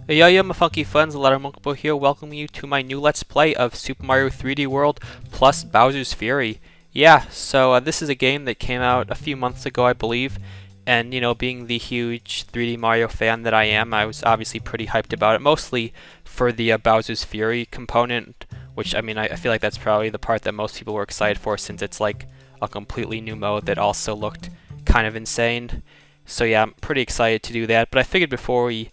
Yo, my funky friends, Lettermonkable here, welcoming you to my new Let's Play of Super Mario 3D World plus Bowser's Fury. This is a game that came out a few months ago, I believe, and being the huge 3D Mario fan that I am, I was obviously pretty hyped about it, mostly for the Bowser's Fury component, which, I feel like that's probably the part that most people were excited for, since it's like a completely new mode that also looked kind of insane. So yeah, I'm pretty excited to do that, but I figured before we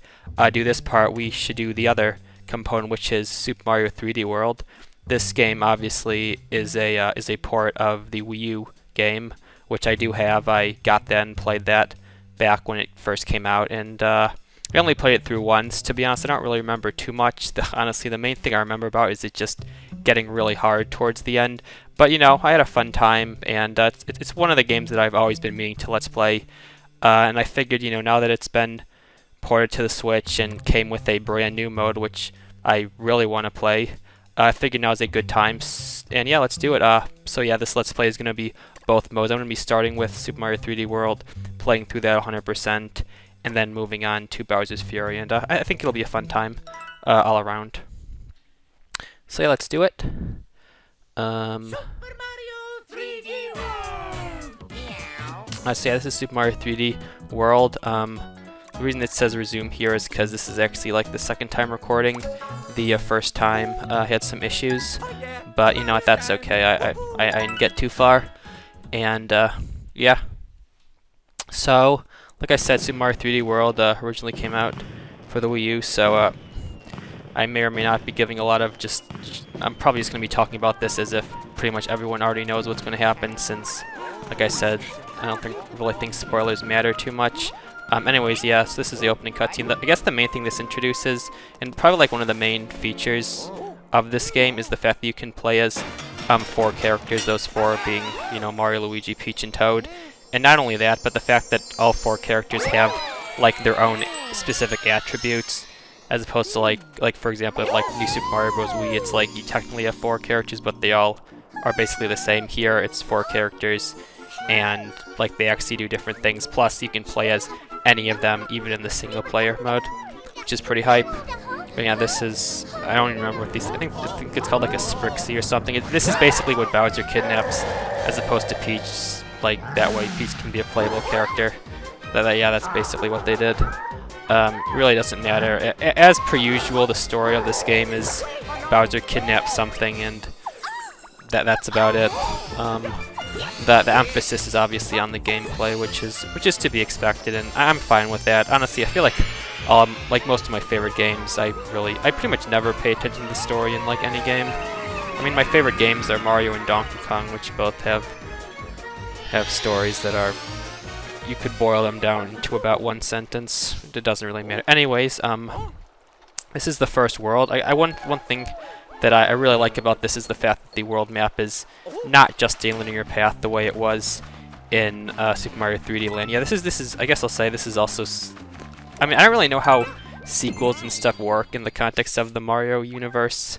do this part, we should do the other component, which is Super Mario 3D World. This game obviously is a port of the Wii U game, which I do have. I got that and played that back when it first came out, and I only played it through once. To be honest, I don't really remember too much. Honestly, the main thing I remember about is it just getting really hard towards the end. But I had a fun time, and it's one of the games that I've always been meaning to Let's Play. And I figured, now that it's been ported to the Switch and came with a brand new mode, which I really want to play, I figured now is a good time. And yeah, let's do it. This Let's Play is going to be both modes. I'm going to be starting with Super Mario 3D World, playing through that 100%, and then moving on to Bowser's Fury. And I think it'll be a fun time all around. So yeah, let's do it. Super Mario 3D World! This is Super Mario 3D World. The reason it says resume here is because this is actually like the second time recording. The first time I had some issues, but that's okay. I didn't get too far, and yeah. So, like I said, Super Mario 3D World originally came out for the Wii U, so I may or may not be giving a lot of I'm probably just going to be talking about this as if pretty much everyone already knows what's going to happen, since, like I said, I don't really think spoilers matter too much. Anyways, yeah, so this is the opening cutscene. I guess the main thing this introduces, and probably like one of the main features of this game, is the fact that you can play as 4 characters, those 4 being, Mario, Luigi, Peach, and Toad. And not only that, but the fact that all 4 characters have like their own specific attributes, as opposed to like for example, like New Super Mario Bros. Wii, it's like you technically have 4 characters, but they all are basically the same. Here, it's 4 characters, and like they actually do different things. Plus, you can play as any of them, even in the single-player mode, which is pretty hype. But yeah, this is, I don't even remember what these, I think it's called like a Sprixie or something. This is basically what Bowser kidnaps, as opposed to Peach. Like, that way Peach can be a playable character. Yeah, that's basically what they did. Really doesn't matter. As per usual, the story of this game is Bowser kidnaps something, and that's about it. The emphasis is obviously on the gameplay, which is to be expected, and I'm fine with that. Honestly, I feel like most of my favorite games, I pretty much never pay attention to the story in like any game. I mean, my favorite games are Mario and Donkey Kong, which both have stories that are, you could boil them down into about one sentence. It doesn't really matter. Anyways, this is the first world. One thing that I really like about this is the fact that the world map is not just a linear path the way it was in Super Mario 3D Land. Yeah, this is. I guess I'll say this is also. I mean, I don't really know how sequels and stuff work in the context of the Mario universe,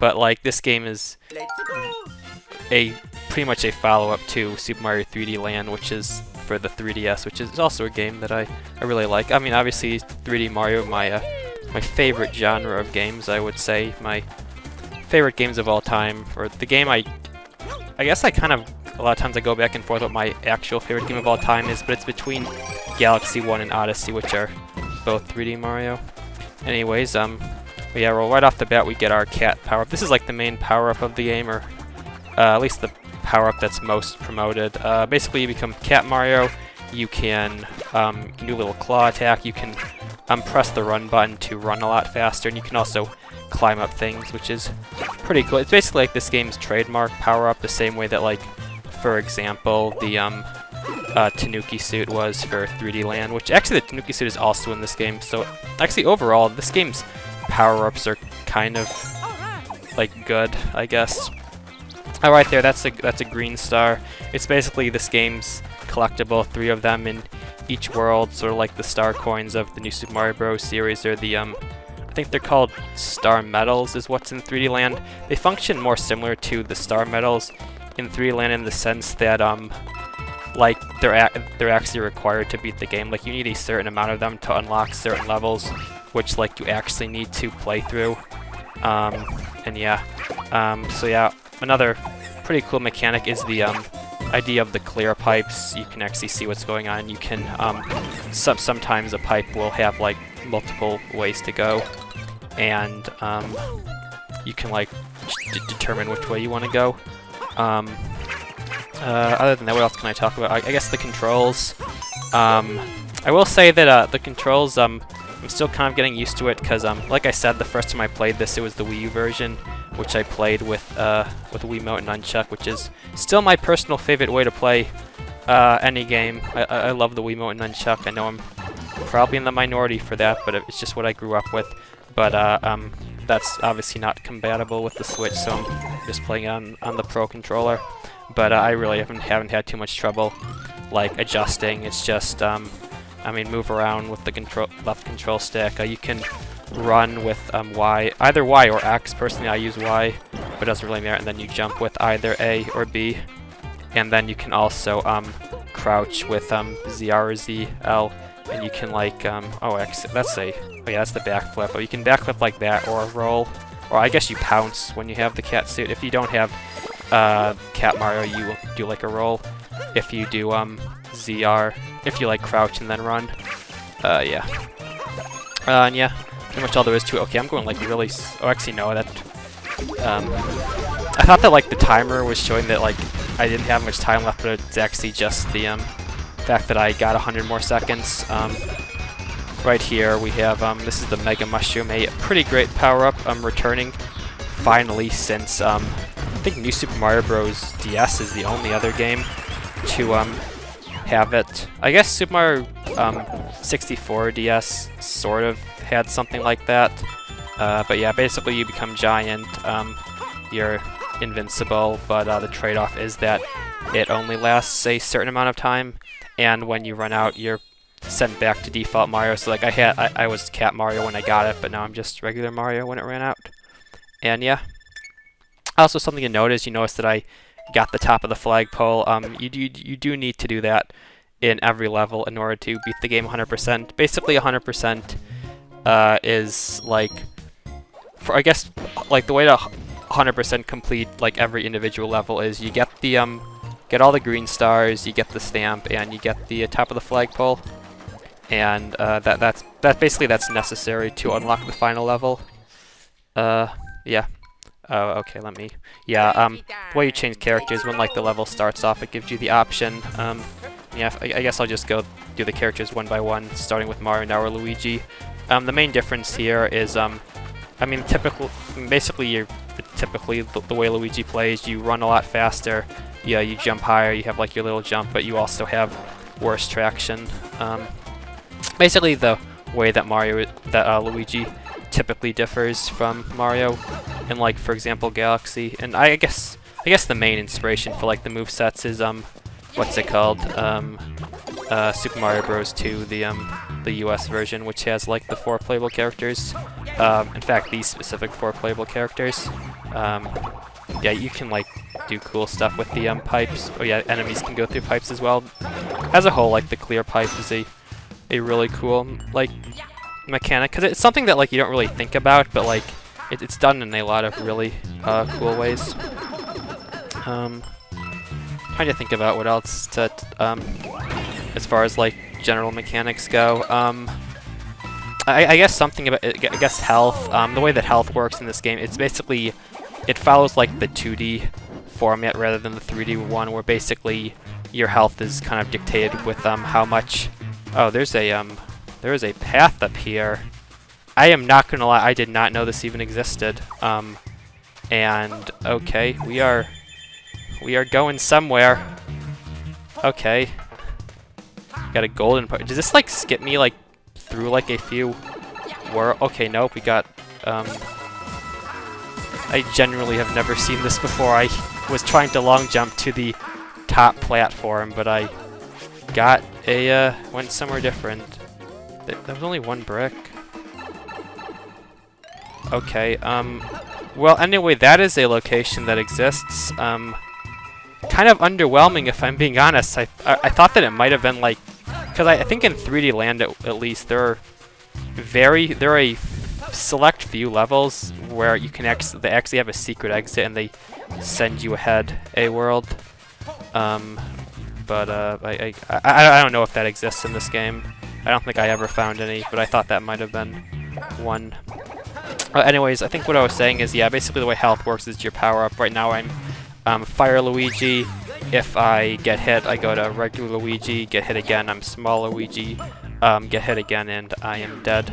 but like this game is pretty much a follow-up to Super Mario 3D Land, which is for the 3DS, which is also a game that I really like. I mean, obviously 3D Mario, my favorite genre of games, I would say. My favorite games of all time, or the game I guess I kind of, a lot of times I go back and forth what my actual favorite game of all time is, but it's between Galaxy 1 and Odyssey, which are both 3D Mario. Anyways, yeah, well, right off the bat we get our cat power-up. This is like the main power-up of the game, or at least the power-up that's most promoted. Basically, you become Cat Mario. You can do a little claw attack. You can press the run button to run a lot faster, and you can also climb up things, which is pretty cool. It's basically like this game's trademark power-up, the same way that, like, for example, the Tanuki suit was for 3D Land, which actually the Tanuki suit is also in this game. So actually, overall, this game's power-ups are kind of like good, I guess. Oh, right there, that's a green star. It's basically this game's collectible, 3 of them in each world, sort of like the star coins of the New Super Mario Bros. Series, or the I think they're called star medals is what's in 3D Land. They function more similar to the star medals in 3D Land in the sense that like they're actually required to beat the game. Like you need a certain amount of them to unlock certain levels, which like you actually need to play through. And yeah, so yeah, another pretty cool mechanic is the idea of the clear pipes. You can actually see what's going on. You can sometimes a pipe will have like multiple ways to go, and you can like determine which way you want to go. Other than that, what else can I talk about? I guess the controls. I will say that the controls, I'm still kind of getting used to it because, like I said, the first time I played this, it was the Wii U version, which I played with Wiimote and Nunchuck, which is still my personal favorite way to play any game. I love the Wiimote and Nunchuck. I know I'm probably in the minority for that, but it's just what I grew up with. But that's obviously not compatible with the Switch, so I'm just playing it on the Pro controller. But I really haven't had too much trouble like adjusting. It's just I mean, move around with the left control stick. You can run with Y, either Y or X. Personally, I use Y, but it doesn't really matter. And then you jump with either A or B. And then you can also crouch with ZR or ZL. And you can like X. That's the backflip. But you can backflip like that, or roll, or I guess you pounce when you have the cat suit. If you don't have Cat Mario, you do like a roll. If you do ZR, if you like crouch and then run, yeah. And yeah, pretty much all there is to it. Okay, I'm going like really. Oh, actually no, that. I thought that like the timer was showing that like I didn't have much time left, but it's actually just the fact that I got 100 more seconds. Right here we have this is the Mega Mushroom, a pretty great power-up. Returning finally since I think New Super Mario Bros. DS is the only other game to have it. I guess Super Mario 64 DS sort of had something like that. But yeah, basically you become giant, you're invincible, but the trade-off is that it only lasts a certain amount of time, and when you run out, you're sent back to default Mario. So like I was Cat Mario when I got it, but now I'm just regular Mario when it ran out. And yeah. Also, something to note is you notice that I got the top of the flagpole. You do need to do that in every level in order to beat the game 100%. Basically, 100% is like, I guess, like the way to 100% complete like every individual level is you get the get all the green stars, you get the stamp, and you get the top of the flagpole, and that's necessary to unlock the final level. Yeah. Oh, okay, let me... Yeah, the way you change characters when, like, the level starts off, it gives you the option. Yeah, I guess I'll just go do the characters one by one, starting with Mario now or Luigi. The main difference here is, I mean, basically, the way Luigi plays, you run a lot faster, yeah, you jump higher, you have, like, your little jump, but you also have worse traction. Basically, the way that Luigi typically differs from Mario in, like, for example, Galaxy. And I guess the main inspiration for like the movesets is what's it called? Super Mario Bros. 2, the US version, which has like the 4 playable characters. In fact, these specific 4 playable characters. Yeah, you can like do cool stuff with the pipes. Oh yeah, enemies can go through pipes as well. As a whole, like the clear pipe is a really cool like mechanic, because it's something that like you don't really think about, but like it's done in a lot of really cool ways. Trying to think about what else to as far as like general mechanics go. I guess something about health. The way that health works in this game, it's basically it follows like the 2D format rather than the 3D one, where basically your health is kind of dictated with how much. Oh, there is a path up here. I am not gonna lie, I did not know this even existed. And okay, we are going somewhere. Okay, got a golden part. Does this like skip me like through like a few world? Okay, nope, we got. I genuinely have never seen this before. I was trying to long jump to the top platform, but I got went somewhere different. There was only one brick. Okay, well, anyway, that is a location that exists. kind of underwhelming if I'm being honest. I thought that it might have been like, because I think in 3D Land at least there are a select few levels where you can they actually have a secret exit and they send you ahead a world. But I don't know if that exists in this game. I don't think I ever found any, but I thought that might have been one. Anyways, I think what I was saying is, yeah, basically the way health works is your power up. Right now I'm Fire Luigi. If I get hit, I go to regular Luigi. Get hit again, I'm Small Luigi. Get hit again, and I am dead.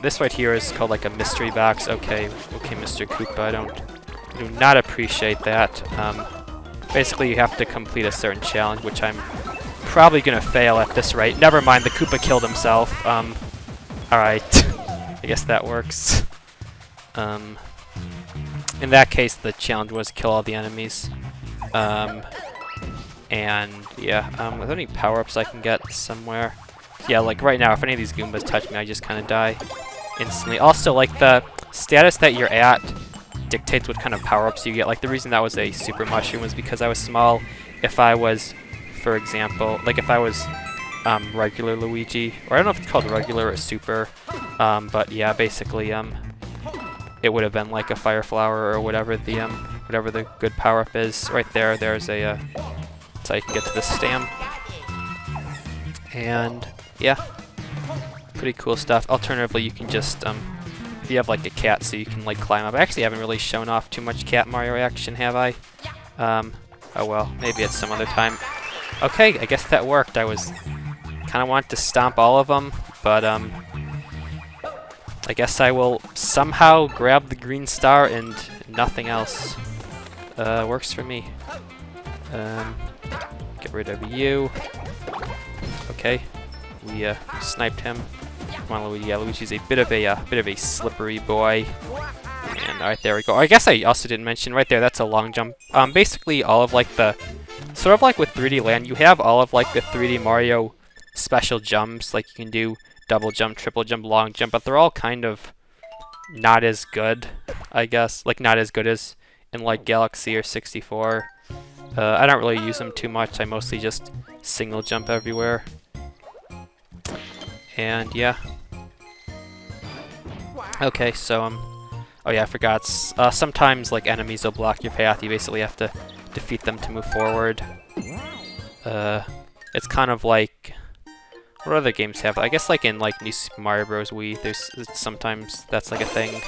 This right here is called like a mystery box. Okay, Mr. Koopa, I do not appreciate that. Basically, you have to complete a certain challenge, which I'm probably gonna fail at this rate. Never mind, the Koopa killed himself. Alright. I guess that works. In that case, the challenge was kill all the enemies. And yeah, are there any power-ups I can get somewhere? Yeah, like right now, if any of these Goombas touch me, I just kind of die instantly. Also, like the status that you're at dictates what kind of power-ups you get. Like the reason that was a super mushroom was because I was small. If I was, for example, like if I was regular Luigi, or I don't know if it's called regular or super, but yeah, basically it would have been like a fire flower or whatever the good power-up is. Right there, there's a so I can get to the stamp. And yeah, pretty cool stuff. Alternatively, you can just if you have like a cat, so you can like climb up. I actually haven't really shown off too much Cat Mario action, have I? Oh well, maybe it's some other time. Okay, I guess that worked. I was kind of want to stomp all of them, but I guess I will somehow grab the green star and nothing else. Works for me. Get rid of you. Okay, we sniped him. Come on, Luigi. Yeah, Luigi's a bit of a slippery boy. And alright, there we go. I guess I also didn't mention right there. That's a long jump. Basically, all of like the sort of like with 3D Land, you have all of like the 3D Mario special jumps. Like you can do double jump, triple jump, long jump, but they're all kind of not as good, I guess. Like not as good as in like Galaxy or 64. I don't really use them too much. I mostly just single jump everywhere. And yeah. Okay, so oh yeah, I forgot. Sometimes like enemies will block your path. You basically have to defeat them to move forward. It's kind of like, what other games have? I guess like in like New Super Mario Bros. Wii, there's sometimes that's like a thing.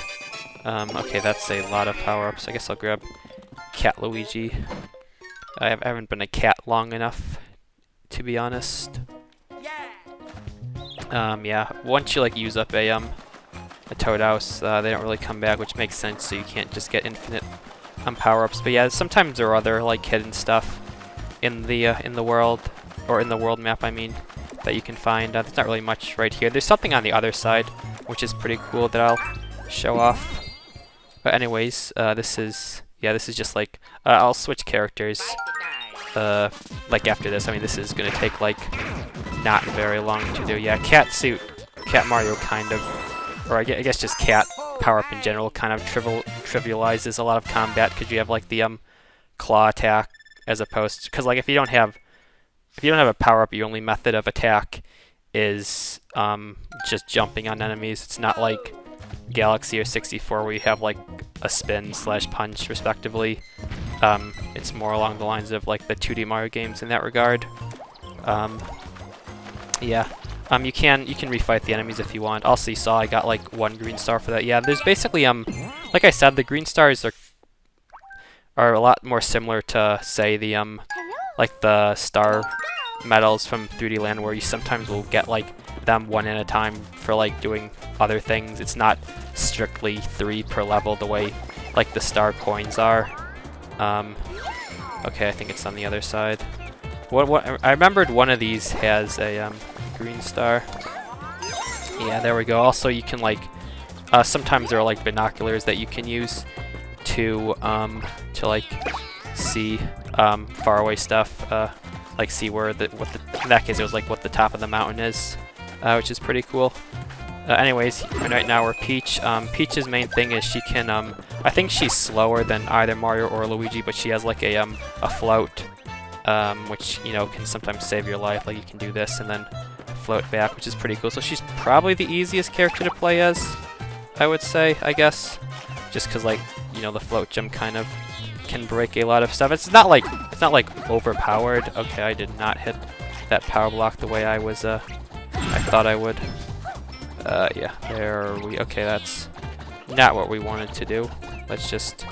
Okay, that's a lot of power-ups. I guess I'll grab Cat Luigi. I haven't been a cat long enough, to be honest. Yeah, once you like use up a Toad House, they don't really come back, which makes sense. So you can't just get infinite power-ups. But yeah, sometimes there are other like hidden stuff in the world, or in the world map, I mean, that you can find. There's not really much right here. There's something on the other side, which is pretty cool that I'll show off. But anyways, this is just like I'll switch characters. Like after this, I mean, this is gonna take like not very long to do. Yeah, Cat Mario kind of, or I guess just Cat power-up in general kind of trivializes a lot of combat because you have like the claw attack as opposed to, because like if you don't have a power-up, your only method of attack is just jumping on enemies. It's not like Galaxy or 64 where you have like a spin / punch respectively. It's more along the lines of like the 2D Mario games in that regard. Yeah. You can refight the enemies if you want. Also, you saw I got like 1 green star for that. Yeah, there's basically like I said, the green stars are a lot more similar to say the like the star medals from 3D Land, where you sometimes will get like them 1 at a time for like doing other things. It's not strictly 3 per level the way like the star coins are. Okay, I think it's on the other side. What I remembered one of these has a green star. Yeah, there we go. Also, you can like sometimes there are like binoculars that you can use to like see faraway stuff. Like see where in that case it was like what the top of the mountain is, which is pretty cool. Anyways, right now we're Peach. Peach's main thing is she can I think she's slower than either Mario or Luigi, but she has like a float, which, you know, can sometimes save your life. Like you can do this and then float back, which is pretty cool. So she's probably the easiest character to play as, I would say, I guess. Just because, like, you know, the float jump kind of can break a lot of stuff. It's not like overpowered. Okay, I did not hit that power block the way I thought I would. Yeah, there we. Okay, that's not what we wanted to do. Let's just.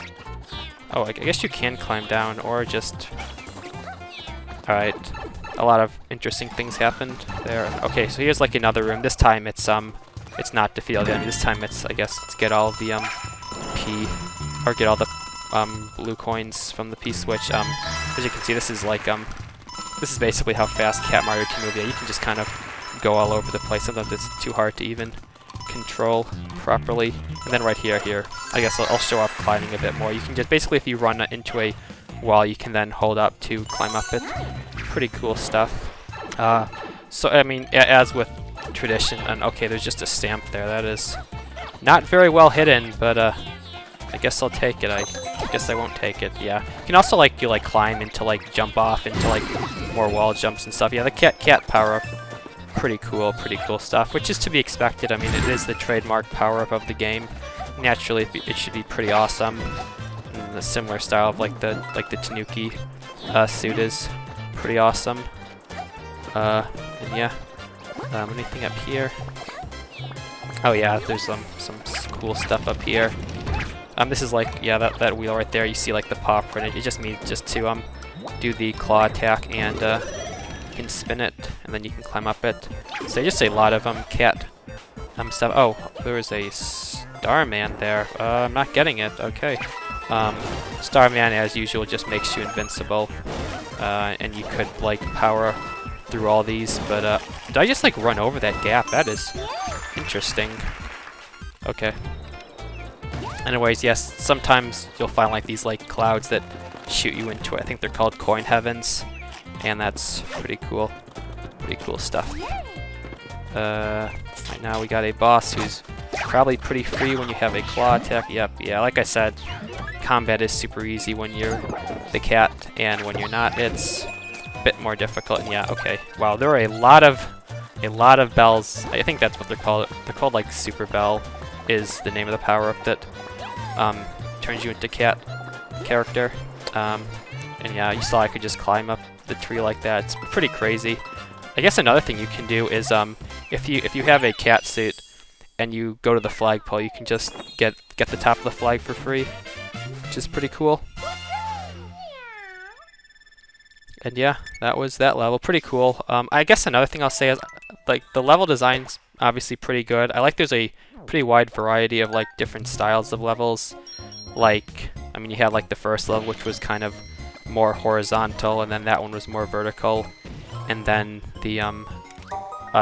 Oh, I guess you can climb down or just. All right, a lot of interesting things happened there. Okay, so here's like another room. This time it's not defeat all the enemies. This time it's, I guess, let's get all of the get all the blue coins from the P-switch. As you can see, this is like this is basically how fast Cat Mario can move. Yeah, you can just kind of go all over the place. Sometimes it's too hard to even control properly. And then right here, I guess I'll show off climbing a bit more. You can just basically, if you run into a wall, you can then hold up to climb up it. Pretty cool stuff. So I mean, as with tradition, and okay, there's just a stamp there. That is not very well hidden, but I guess I'll take it. I guess I won't take it. Yeah. You can also like climb into like jump off into like more wall jumps and stuff. Yeah, the cat power up. Pretty cool stuff, which is to be expected. I mean, it is the trademark power up of the game. Naturally, it should be pretty awesome. And the similar style of like the Tanuki suit is pretty awesome. And yeah. Anything up here? Oh yeah, there's some cool stuff up here. This is like, yeah, that wheel right there. You see like the paw print. It just means just to do the claw attack, and you can spin it, and then you can climb up it. So just a lot of cat stuff. Oh, there was a Starman there. I'm not getting it. Okay. Starman, as usual, just makes you invincible, and you could like power through all these. But did I just like run over that gap? That is interesting. Okay. Anyways, yes, sometimes you'll find like these like clouds that shoot you into it. I think they're called coin heavens, and that's pretty cool. Pretty cool stuff. Right now we got a boss who's probably pretty free when you have a claw attack. Yep, yeah, like I said, combat is super easy when you're the cat, and when you're not, it's a bit more difficult. And yeah, okay. Wow, there are a lot of bells. I think that's what they're called. They're called like Super Bell is the name of the power-up that turns you into cat character. And yeah, you saw I could just climb up the tree like that. It's pretty crazy. I guess another thing you can do is if you have a cat suit and you go to the flagpole, you can just get the top of the flag for free, which is pretty cool. And yeah, that was that level. Pretty cool. I guess another thing I'll say is like the level design's obviously pretty good. I like there's a pretty wide variety of like different styles of levels. Like, I mean, you had like the first level, which was kind of more horizontal, and then that one was more vertical, and then the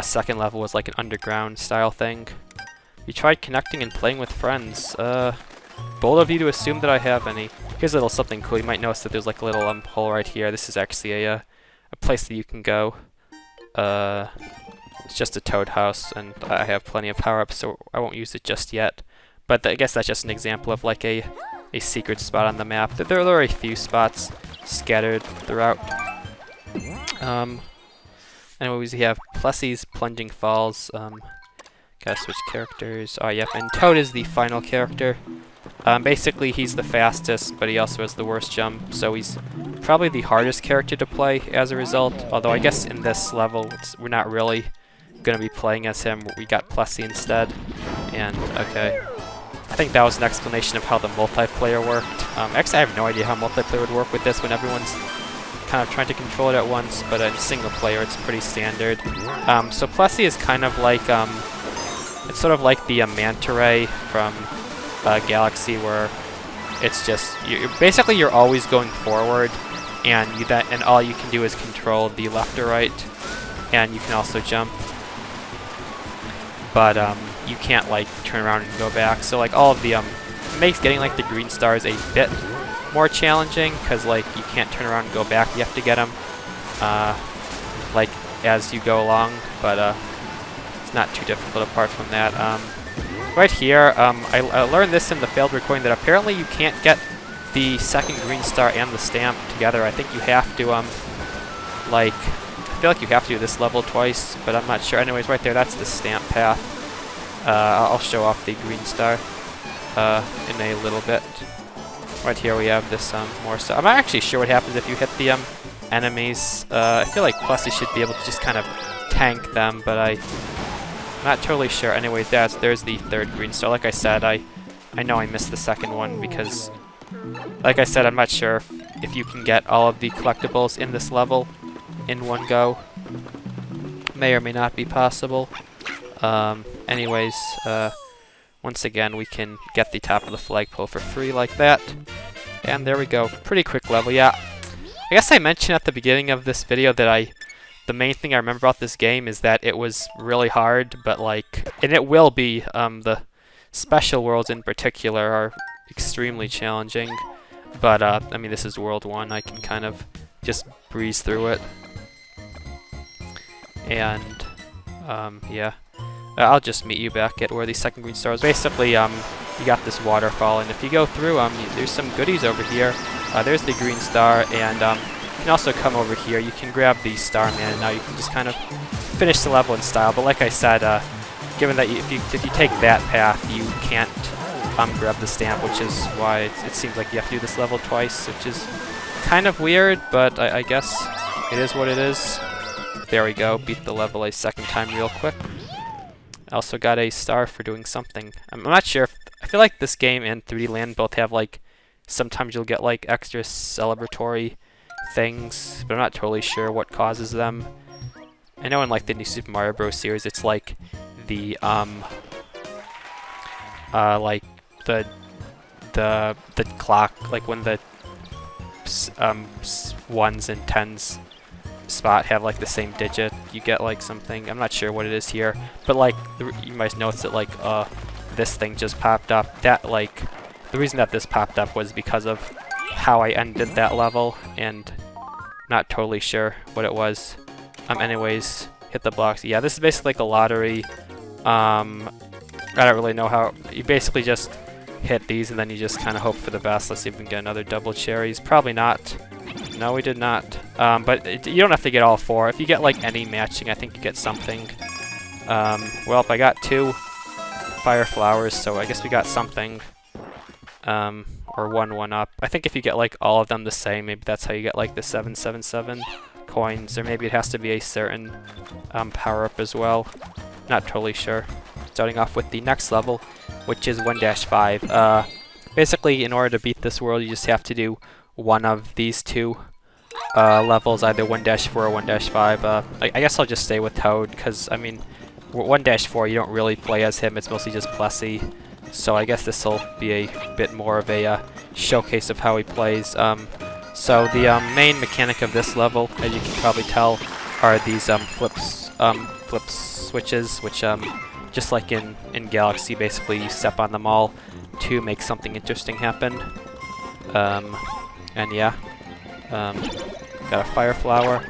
second level was like an underground style thing. You tried connecting and playing with friends. Bold of you to assume that I have any. Here's a little something cool. You might notice that there's like a little hole right here. This is actually a place that you can go. It's just a toad house, and I have plenty of power-ups, so I won't use it just yet. But I guess that's just an example of like a secret spot on the map. There are a few spots scattered throughout. Anyways, we have Plessie's Plunging Falls. Gotta switch characters. Oh, yep, and Toad is the final character. Basically, he's the fastest, but he also has the worst jump, so he's probably the hardest character to play as a result. Although I guess in this level, we're not really going to be playing as him. We got Plessie instead. And, okay. I think that was an explanation of how the multiplayer worked. Actually, I have no idea how multiplayer would work with this when everyone's kind of trying to control it at once, but in single player, it's pretty standard. So Plessie is kind of like, it's sort of like the Manta Ray from Galaxy, where it's just basically you're always going forward, and and all you can do is control the left or right, and you can also jump, but you can't like turn around and go back. So like all of the makes getting like the green stars a bit more challenging, because like you can't turn around and go back. You have to get them like as you go along, but it's not too difficult apart from that. right here, I learned this in the failed recording that apparently you can't get the second green star and the stamp together. I think you have to, like, I feel like you have to do this level twice, but I'm not sure. Anyways, right there, that's the stamp path. I'll show off the green star in a little bit. Right here we have this more stuff. I'm not actually sure what happens if you hit the enemies. I feel like Plessie should be able to just kind of tank them, but I'm not totally sure. Anyways, there's the third green star. Like I said, I know I missed the second one because, like I said, I'm not sure if you can get all of the collectibles in this level in one go. May or may not be possible. Anyways, once again, we can get the top of the flagpole for free like that. And there we go. Pretty quick level, yeah. I guess I mentioned at the beginning of this video that the main thing I remember about this game is that it was really hard, but like, and it will be, the special worlds in particular are extremely challenging. But, I mean, this is World 1. I can kind of just breeze through it. And, yeah. I'll just meet you back at where the second green star is. Basically, you got this waterfall, and if you go through, there's some goodies over here. There's the green star, and you can also come over here. You can grab the Starman, and now you can just kind of finish the level in style. But like I said, given that if you take that path, you can't grab the stamp, which is why it seems like you have to do this level twice, which is kind of weird, but I guess it is what it is. There we go, beat the level a second time real quick. I also got a star for doing something. I'm not sure if, I feel like this game and 3D Land both have like, sometimes you'll get like extra celebratory things, but I'm not totally sure what causes them. I know in like the new Super Mario Bros. Series, it's like the like the clock, like when the ones and tens spot have like the same digit, you get like something. I'm not sure what it is here, but like you might notice that like this thing just popped up. That like the reason that this popped up was because of how I ended that level, and not totally sure what it was. Anyways, hit the blocks. Yeah, this is basically like a lottery. I don't really know how. You basically just hit these and then you just kind of hope for the best. Let's see if we can get another double cherries. Probably not. No, we did not. But you don't have to get all four. If you get like any matching, I think you get something. Well, I got 2 fire flowers, so I guess we got something. Or 1 up. I think if you get like all of them the same, maybe that's how you get like the 777 coins, or maybe it has to be a certain power-up as well. Not totally sure. Starting off with the next level, which is 1-5. Basically, in order to beat this world, you just have to do one of these 2 levels, either 1-4 or 1-5. I guess I'll just stay with Toad, because, I mean, 1-4, you don't really play as him, it's mostly just Plessie. So I guess this will be a bit more of a showcase of how he plays. So the main mechanic of this level, as you can probably tell, are these flip switches, which just like in Galaxy, basically you step on them all to make something interesting happen. And yeah, got a fire flower.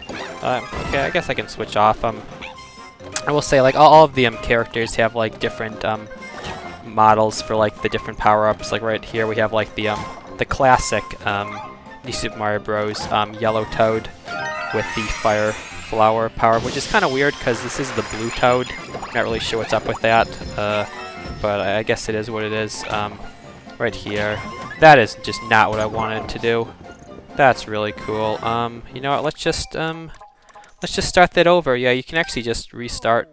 Okay, I guess I can switch off. I will say, like, all of the characters have like different models for like the different power-ups. Like right here we have like the classic New Super Mario Bros. Yellow Toad with the fire flower power, which is kind of weird because this is the blue Toad. Not really sure what's up with that, but I guess it is what it is. Right here, that is just not what I wanted to do. That's really cool. You know what? Let's just start that over. Yeah, you can actually just restart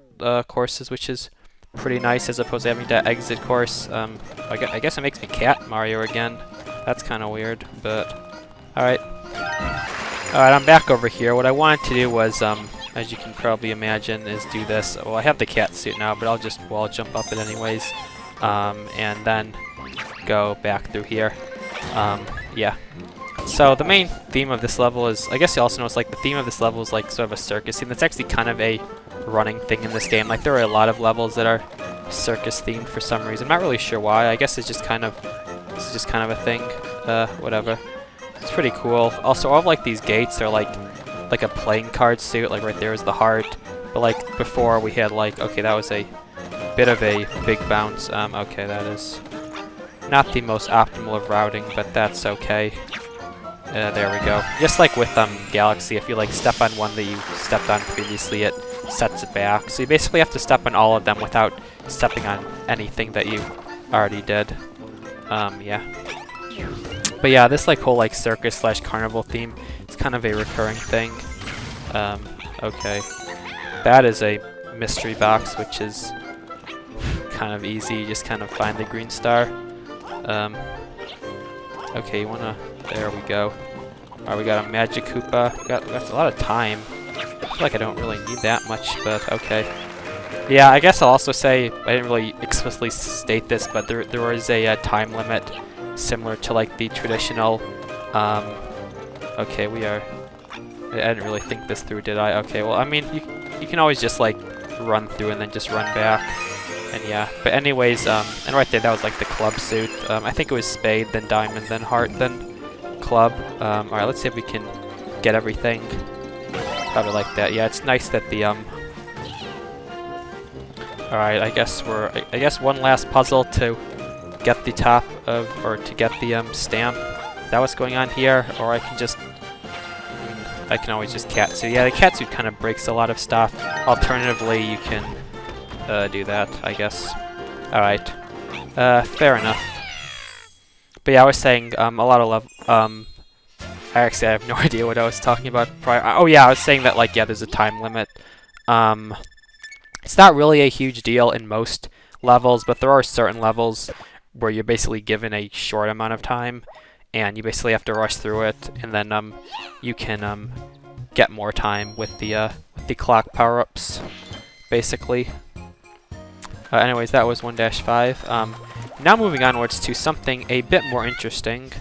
courses, which is pretty nice as opposed to having to exit course. I guess it makes me Cat Mario again. That's kind of weird, but alright. Alright, I'm back over here. What I wanted to do was, as you can probably imagine, is do this. Well, I have the cat suit now, but I'll jump up it anyways, and then go back through here. Yeah. So the main theme of this level is, I guess you also know, it's like the theme of this level is like sort of a circus scene. That's actually kind of a running thing in this game. Like there are a lot of levels that are circus themed for some reason. I'm not really sure why. I guess it's just kind of a thing. Whatever. It's pretty cool. Also, all of like these gates are like a playing card suit. Like right there is the heart. But like before we had like, okay, that was a bit of a big bounce. Okay, that is not the most optimal of routing, but that's okay. There we go. Just like with Galaxy, if you like step on one that you stepped on previously, it sets it back. So you basically have to step on all of them without stepping on anything that you already did. Yeah. But yeah, this like whole like circus slash carnival theme is kind of a recurring thing. Okay. That is a mystery box, which is kind of easy. You just kind of find the green star. Okay, you wanna... There we go. Alright, we got a Magic Koopa. We got a lot of time. I feel like I don't really need that much, but okay. Yeah, I guess I'll also say, I didn't really explicitly state this, but there was a time limit similar to like the traditional... okay, we are... I didn't really think this through, did I? Okay, well, I mean, you can always just like run through and then just run back. And yeah, but anyways, and right there, that was like the club suit. I think it was Spade, then Diamond, then Heart, then Club. Alright, let's see if we can get everything. Probably like that. Yeah, it's nice that the, Alright, I guess one last puzzle to get the top of, or to get the, stamp. Is that what's going on here? Or I can just... I can always just catsuit. Yeah, the catsuit kind of breaks a lot of stuff. Alternatively, you can do that, I guess. Alright. Fair enough. But yeah, I was saying a lot of level... I have no idea what I was talking about prior. Oh yeah, I was saying that, like, yeah, there's a time limit. It's not really a huge deal in most levels, but there are certain levels where you're basically given a short amount of time, and you basically have to rush through it, and then you can get more time with the clock power-ups, basically. Anyways, that was 1-5. Now moving onwards to something a bit more interesting,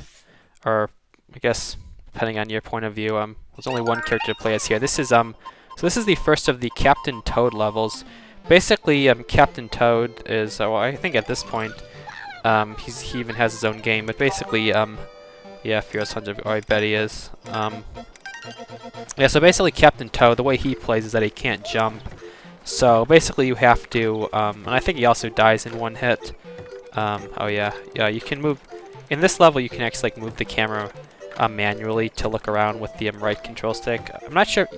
or I guess depending on your point of view. There's only one character to play as here. This is so this is the first of the Captain Toad levels. Basically, Captain Toad is well, I think at this point he even has his own game, but basically yeah, Furious 100, I bet he is. Yeah, so basically Captain Toad, the way he plays is that he can't jump. So basically you have to, and I think he also dies in one hit. Oh yeah, you can move, in this level you can actually like move the camera manually to look around with the right control stick. I'm not sure,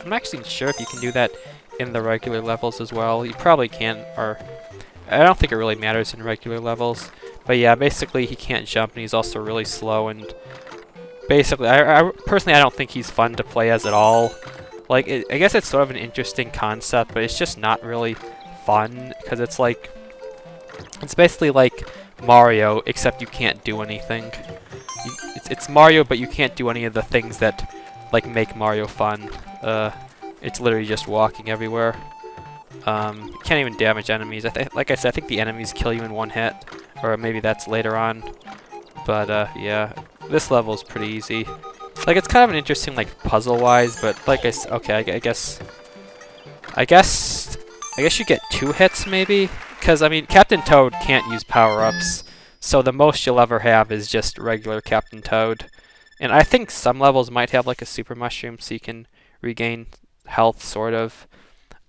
I'm not actually sure if you can do that in the regular levels as well. You probably can, or I don't think it really matters in regular levels. But yeah, basically he can't jump and he's also really slow, and basically, I personally I don't think he's fun to play as at all. Like, I guess it's sort of an interesting concept, but it's just not really fun, because it's like, it's basically like Mario, except you can't do anything. It's Mario, but you can't do any of the things that, like, make Mario fun. It's literally just walking everywhere. You can't even damage enemies. Like I said, I think the enemies kill you in one hit, or maybe that's later on. But, yeah, this level is pretty easy. Like, it's kind of an interesting, like, puzzle-wise, but like okay, I guess you get 2 hits, maybe? Because, I mean, Captain Toad can't use power-ups, so the most you'll ever have is just regular Captain Toad. And I think some levels might have, like, a super mushroom, so you can regain health, sort of,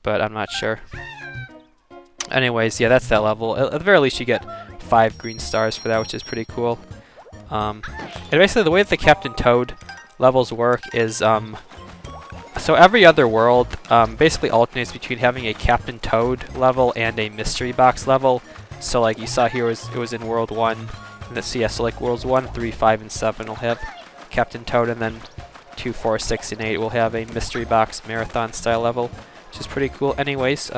but I'm not sure. Anyways, yeah, that's that level. At the very least, you get 5 green stars for that, which is pretty cool. And basically, the way that the Captain Toad levels work is, so every other world basically alternates between having a Captain Toad level and a Mystery Box level. So like you saw here, it was in World 1. And so yeah, so like Worlds 1, 3, 5, and 7 will have Captain Toad, and then 2, 4, 6, and 8 will have a Mystery Box Marathon style level, which is pretty cool. Anyways,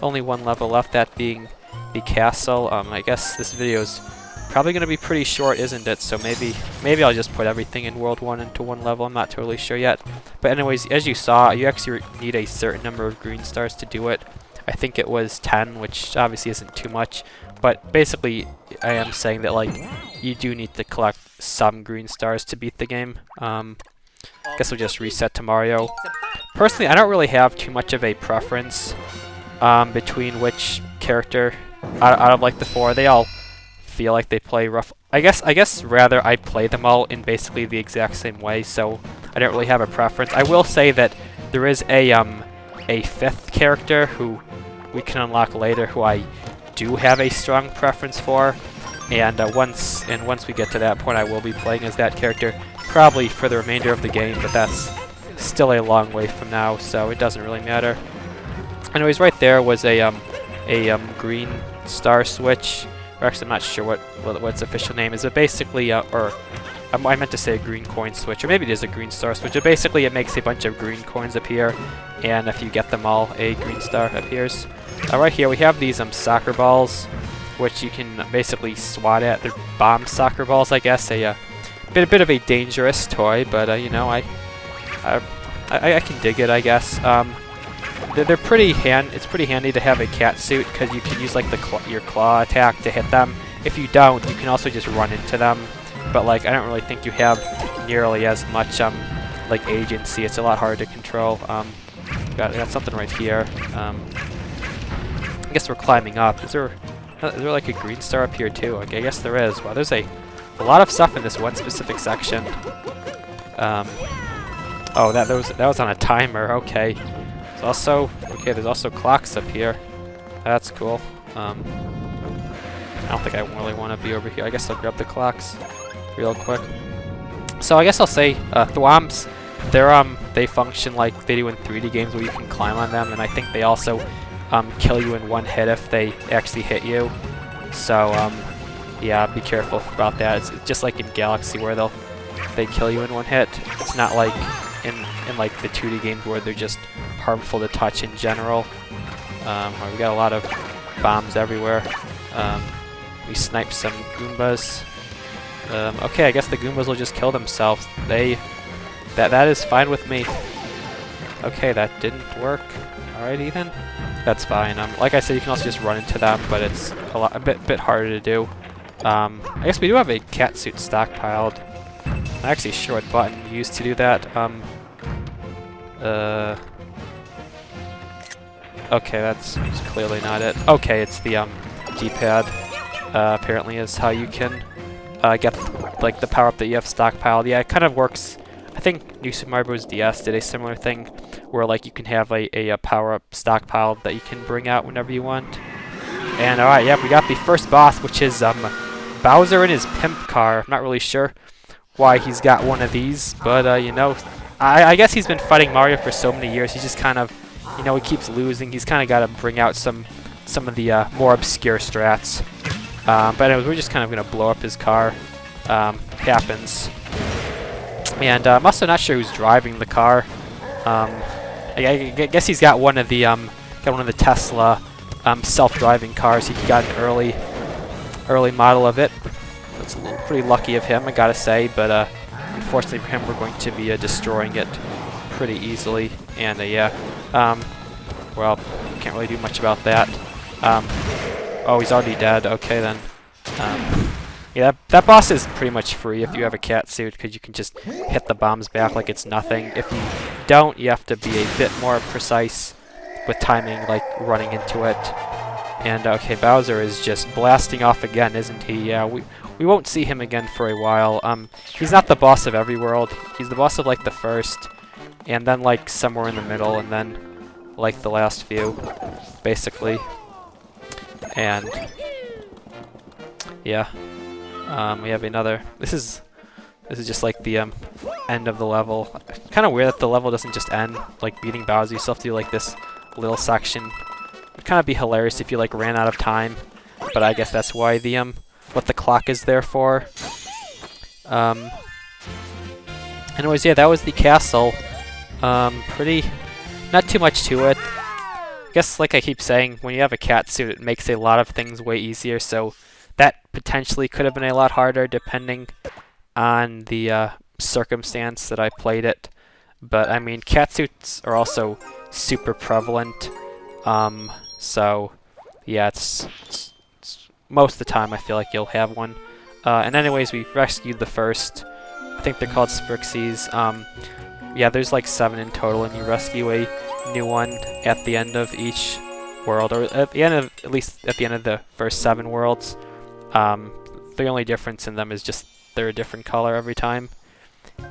only one level left, that being the castle. I guess this video is probably going to be pretty short, isn't it? So maybe I'll just put everything in World 1 into one level. I'm not totally sure yet. But anyways, as you saw, you actually need a certain number of green stars to do it. I think it was 10, which obviously isn't too much. But basically, I am saying that, like, you do need to collect some green stars to beat the game. Guess we'll just reset to Mario. Personally, I don't really have too much of a preference between which character out of like the 4. They all feel like they play rough. I guess rather I play them all in basically the exact same way, so I don't really have a preference. I will say that there is a 5th character who we can unlock later, who I do have a strong preference for. And once we get to that point, I will be playing as that character, probably for the remainder of the game. But that's still a long way from now, so it doesn't really matter. Anyways, right there was a green star switch. Or actually, I'm not sure what its official name is, but basically, I meant to say a green coin switch, or maybe it is a green star switch. But basically, it makes a bunch of green coins appear, and if you get them all, a green star appears. Right here, we have these soccer balls, which you can basically swat at. They're bomb soccer balls, I guess. A bit of a dangerous toy, but you know, I can dig it, I guess. They're pretty It's pretty handy to have a cat suit because you can use like your claw attack to hit them. If you don't, you can also just run into them. But like, I don't really think you have nearly as much like agency. It's a lot harder to control. Got something right here. I guess we're climbing up. Is there like a green star up here too? Okay, I guess there is. Wow, there's a lot of stuff in this one specific section. Oh, that was on a timer. Okay. There's also clocks up here. That's cool. I don't think I really want to be over here. I guess I'll grab the clocks real quick. So I guess I'll say thwomps. They function like they do in 3D games where you can climb on them, and I think they also kill you in one hit if they actually hit you. So yeah, be careful about that. It's just like in Galaxy where they kill you in one hit. It's not like in like the 2D games where they're just harmful to touch in general. We got a lot of bombs everywhere. We sniped some Goombas. Okay, I guess the Goombas will just kill themselves. That is fine with me. Okay, that didn't work. Alrighty then. That's fine. Like I said, you can also just run into them, but it's a bit harder to do. I guess we do have a cat suit stockpiled. I'm not actually sure what button you use to do that. Okay, that's clearly not it. Okay, it's the D-pad. Apparently is how you can get like the power-up that you have stockpiled. Yeah, it kind of works. I think New Super Mario Bros. DS did a similar thing where like you can have a power-up stockpiled that you can bring out whenever you want. And alright, yeah, we got the first boss, which is Bowser in his pimp car. I'm not really sure why he's got one of these, but you know, I guess he's been fighting Mario for so many years. He's just kind of, you know, he keeps losing. He's kind of got to bring out some of the more obscure strats. But anyways, we're just kind of going to blow up his car. Happens. And I'm also not sure who's driving the car. I guess he's got one of the Tesla self-driving cars. He got an early model of it. That's pretty lucky of him, I gotta say. But unfortunately for him, we're going to be destroying it pretty easily. And yeah, well, can't really do much about that. Oh, he's already dead. Okay then. Yeah, that boss is pretty much free if you have a cat suit, because you can just hit the bombs back like it's nothing. If you don't, you have to be a bit more precise with timing, like running into it. And okay, Bowser is just blasting off again, isn't he? Yeah, we won't see him again for a while. He's not the boss of every world. He's the boss of like the first, and then like somewhere in the middle, and then like the last few, basically. And yeah. We have another. This is just like the end of the level. Kind of weird that the level doesn't just end like beating Bowser. You still have to do like this little section. It'd kind of be hilarious if you like ran out of time, but I guess that's why the what the clock is there for. Anyways, yeah, that was the castle. Pretty, not too much to it. I guess like I keep saying, when you have a cat suit, it makes a lot of things way easier. So that potentially could have been a lot harder depending on the circumstance that I played it. But I mean, catsuits are also super prevalent. So yeah, it's most of the time I feel like you'll have one. And anyways, we rescued the first. I think they're called Sprixies. Yeah, there's like 7 in total, and you rescue a new one at the end of each world, or at least at the end of the first 7 worlds. The only difference in them is just they're a different color every time.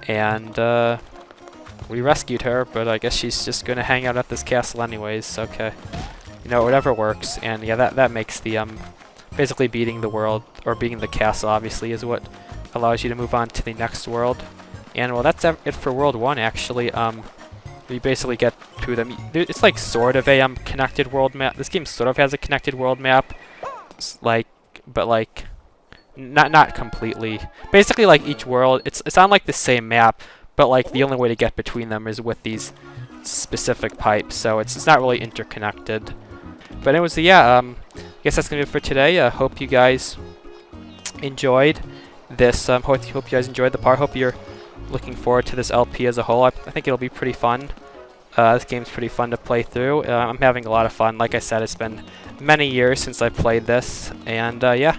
And we rescued her, but I guess she's just gonna hang out at this castle anyways. Okay. whatever works. And yeah, that makes the basically beating the world, or beating the castle obviously, is what allows you to move on to the next world. And well, that's it for World 1 actually. You basically get to them. It's like sort of a connected world map. This game sort of has a connected world map, but like not completely. Basically, like each world, it's on like the same map, but like the only way to get between them is with these specific pipes. So it's not really interconnected. But anyways, yeah. I guess that's gonna be it for today. I hope you guys enjoyed this. Hope you guys enjoyed the part. Hope you're looking forward to this LP as a whole. I think it'll be pretty fun. This game's pretty fun to play through. I'm having a lot of fun. Like I said, it's been many years since I've played this, and yeah.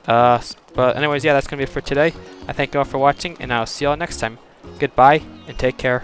But anyways, yeah, that's gonna be it for today. I thank you all for watching, and I'll see you all next time. Goodbye, and take care.